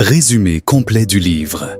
Résumé complet du livre.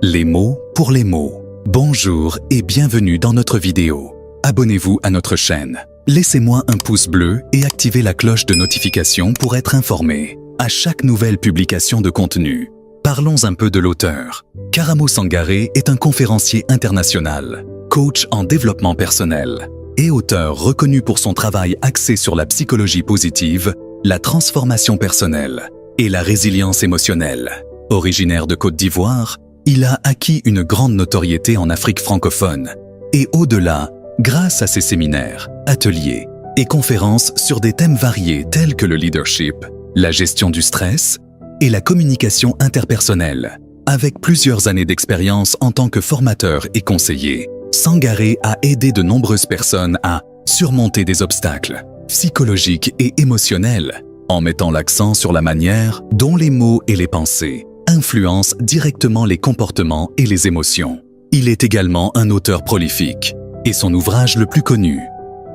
Les mots pour les mots. Bonjour et bienvenue dans notre vidéo. Abonnez-vous à notre chaîne. Laissez-moi un pouce bleu et activez la cloche de notification pour être informé à chaque nouvelle publication de contenu. Parlons un peu de l'auteur. Karamo Sangaré est un conférencier international, coach en développement personnel et auteur reconnu pour son travail axé sur la psychologie positive, la transformation personnelle et la résilience émotionnelle. Originaire de Côte d'Ivoire, il a acquis une grande notoriété en Afrique francophone et au-delà grâce à ses séminaires, ateliers et conférences sur des thèmes variés tels que le leadership, la gestion du stress et la communication interpersonnelle. Avec plusieurs années d'expérience en tant que formateur et conseiller, Sangaré a aidé de nombreuses personnes à surmonter des obstacles psychologiques et émotionnels en mettant l'accent sur la manière dont les mots et les pensées influencent directement les comportements et les émotions. Il est également un auteur prolifique et son ouvrage le plus connu,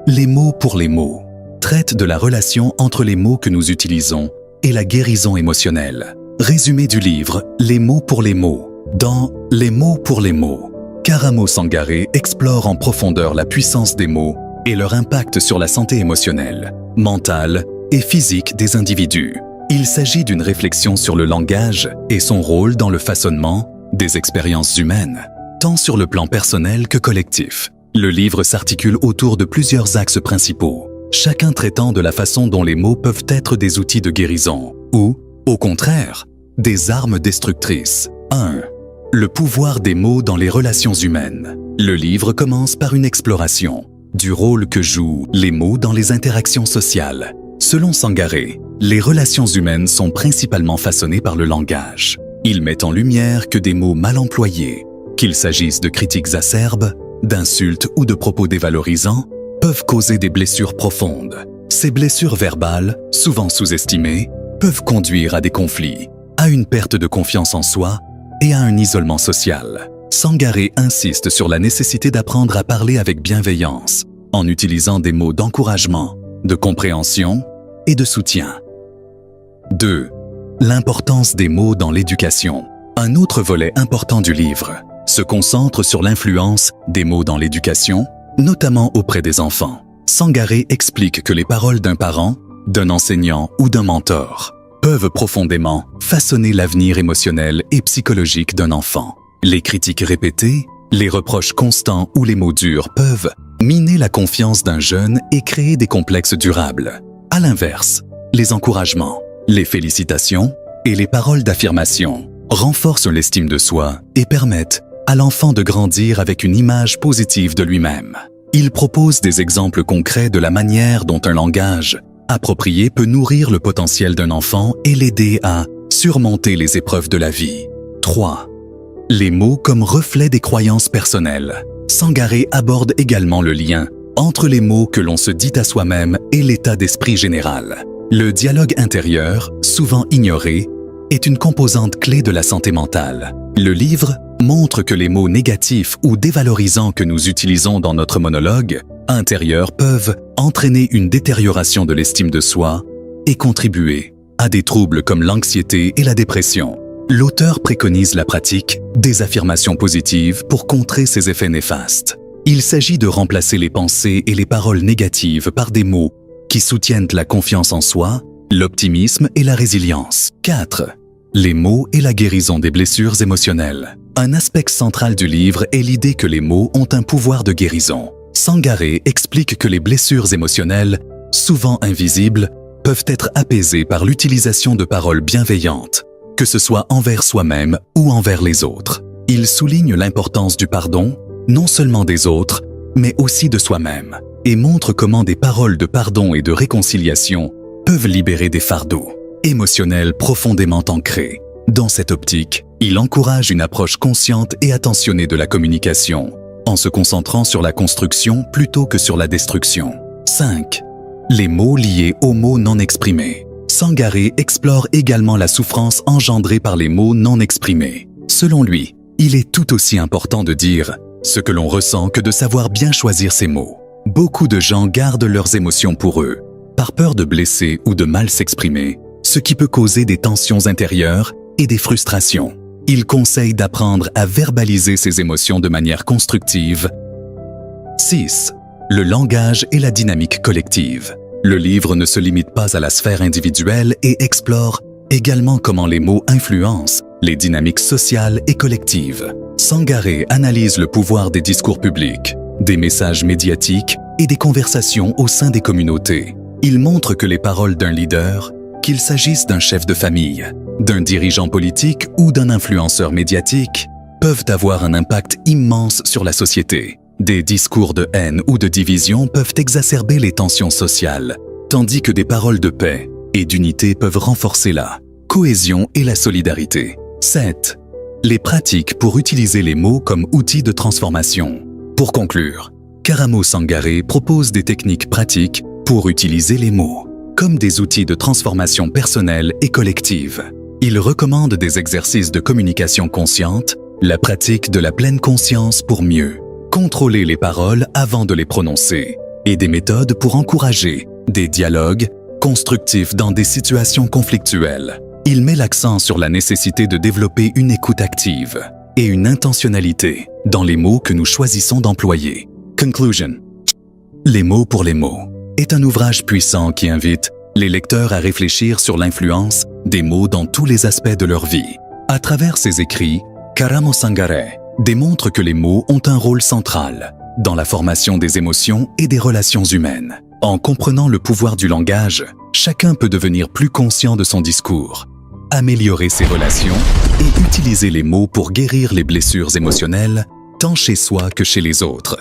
Les mots pour les mots, traite de la relation entre les mots que nous utilisons et la guérison émotionnelle. Résumé du livre Les mots pour les mots. Dans Les mots pour les mots, Karamo Sangaré explore en profondeur la puissance des mots et leur impact sur la santé émotionnelle, mentale et physique des individus. Il s'agit d'une réflexion sur le langage et son rôle dans le façonnement des expériences humaines, tant sur le plan personnel que collectif. Le livre s'articule autour de plusieurs axes principaux, chacun traitant de la façon dont les mots peuvent être des outils de guérison ou, au contraire, des armes destructrices. 1. Le pouvoir des mots dans les relations humaines. Le livre commence par une exploration du rôle que jouent les mots dans les interactions sociales. Selon Sangaré, les relations humaines sont principalement façonnées par le langage. Il met en lumière que des mots mal employés, qu'il s'agisse de critiques acerbes, d'insultes ou de propos dévalorisants, peuvent causer des blessures profondes. Ces blessures verbales, souvent sous-estimées, peuvent conduire à des conflits, à une perte de confiance en soi et à un isolement social. Sangaré insiste sur la nécessité d'apprendre à parler avec bienveillance, en utilisant des mots d'encouragement, de compréhension et de soutien. 2. L'importance des mots dans l'éducation. Un autre volet important du livre se concentre sur l'influence des mots dans l'éducation, notamment auprès des enfants. Sangaré explique que les paroles d'un parent, d'un enseignant ou d'un mentor peuvent profondément façonner l'avenir émotionnel et psychologique d'un enfant. Les critiques répétées, les reproches constants ou les mots durs peuvent miner la confiance d'un jeune et créer des complexes durables. À l'inverse, les encouragements, les félicitations et les paroles d'affirmation renforcent l'estime de soi et permettent à l'enfant de grandir avec une image positive de lui-même. Il propose des exemples concrets de la manière dont un langage approprié peut nourrir le potentiel d'un enfant et l'aider à surmonter les épreuves de la vie. 3. Les mots comme reflet des croyances personnelles. Sangaré aborde également le lien entre les mots que l'on se dit à soi-même et l'état d'esprit général. Le dialogue intérieur, souvent ignoré, est une composante clé de la santé mentale. Le livre montre que les mots négatifs ou dévalorisants que nous utilisons dans notre monologue intérieur peuvent entraîner une détérioration de l'estime de soi et contribuer à des troubles comme l'anxiété et la dépression. L'auteur préconise la pratique des affirmations positives pour contrer ces effets néfastes. Il s'agit de remplacer les pensées et les paroles négatives par des mots qui soutiennent la confiance en soi, l'optimisme et la résilience. 4. Les mots et la guérison des blessures émotionnelles. Un aspect central du livre est l'idée que les mots ont un pouvoir de guérison. Sangaré explique que les blessures émotionnelles, souvent invisibles, peuvent être apaisées par l'utilisation de paroles bienveillantes, que ce soit envers soi-même ou envers les autres. Il souligne l'importance du pardon, non seulement des autres, mais aussi de soi-même, et montre comment des paroles de pardon et de réconciliation peuvent libérer des fardeaux émotionnels profondément ancrés. Dans cette optique, il encourage une approche consciente et attentionnée de la communication, en se concentrant sur la construction plutôt que sur la destruction. 5. Les mots liés aux mots non exprimés. Sangaré explore également la souffrance engendrée par les mots non exprimés. Selon lui, il est tout aussi important de dire ce que l'on ressent que de savoir bien choisir ses mots. Beaucoup de gens gardent leurs émotions pour eux, par peur de blesser ou de mal s'exprimer, ce qui peut causer des tensions intérieures et des frustrations. Il conseille d'apprendre à verbaliser ses émotions de manière constructive. 6. Le langage et la dynamique collective. Le livre ne se limite pas à la sphère individuelle et explore également comment les mots influencent les dynamiques sociales et collectives. Sangaré analyse le pouvoir des discours publics, des messages médiatiques et des conversations au sein des communautés. Il montre que les paroles d'un leader, qu'il s'agisse d'un chef de famille, d'un dirigeant politique ou d'un influenceur médiatique, peuvent avoir un impact immense sur la société. Des discours de haine ou de division peuvent exacerber les tensions sociales, tandis que des paroles de paix et d'unité peuvent renforcer la cohésion et la solidarité. 7. Les pratiques pour utiliser les mots comme outils de transformation. Pour conclure, Karamo Sangaré propose des techniques pratiques pour utiliser les mots comme des outils de transformation personnelle et collective. Il recommande des exercices de communication consciente, la pratique de la pleine conscience pour mieux contrôler les paroles avant de les prononcer, et des méthodes pour encourager des dialogues constructifs dans des situations conflictuelles. Il met l'accent sur la nécessité de développer une écoute active et une intentionnalité dans les mots que nous choisissons d'employer. Conclusion. Les mots pour les mots est un ouvrage puissant qui invite les lecteurs à réfléchir sur l'influence des mots dans tous les aspects de leur vie. À travers ses écrits, Karamo Sangaré démontre que les mots ont un rôle central dans la formation des émotions et des relations humaines. En comprenant le pouvoir du langage, chacun peut devenir plus conscient de son discours, améliorer ses relations et utiliser les mots pour guérir les blessures émotionnelles, tant chez soi que chez les autres.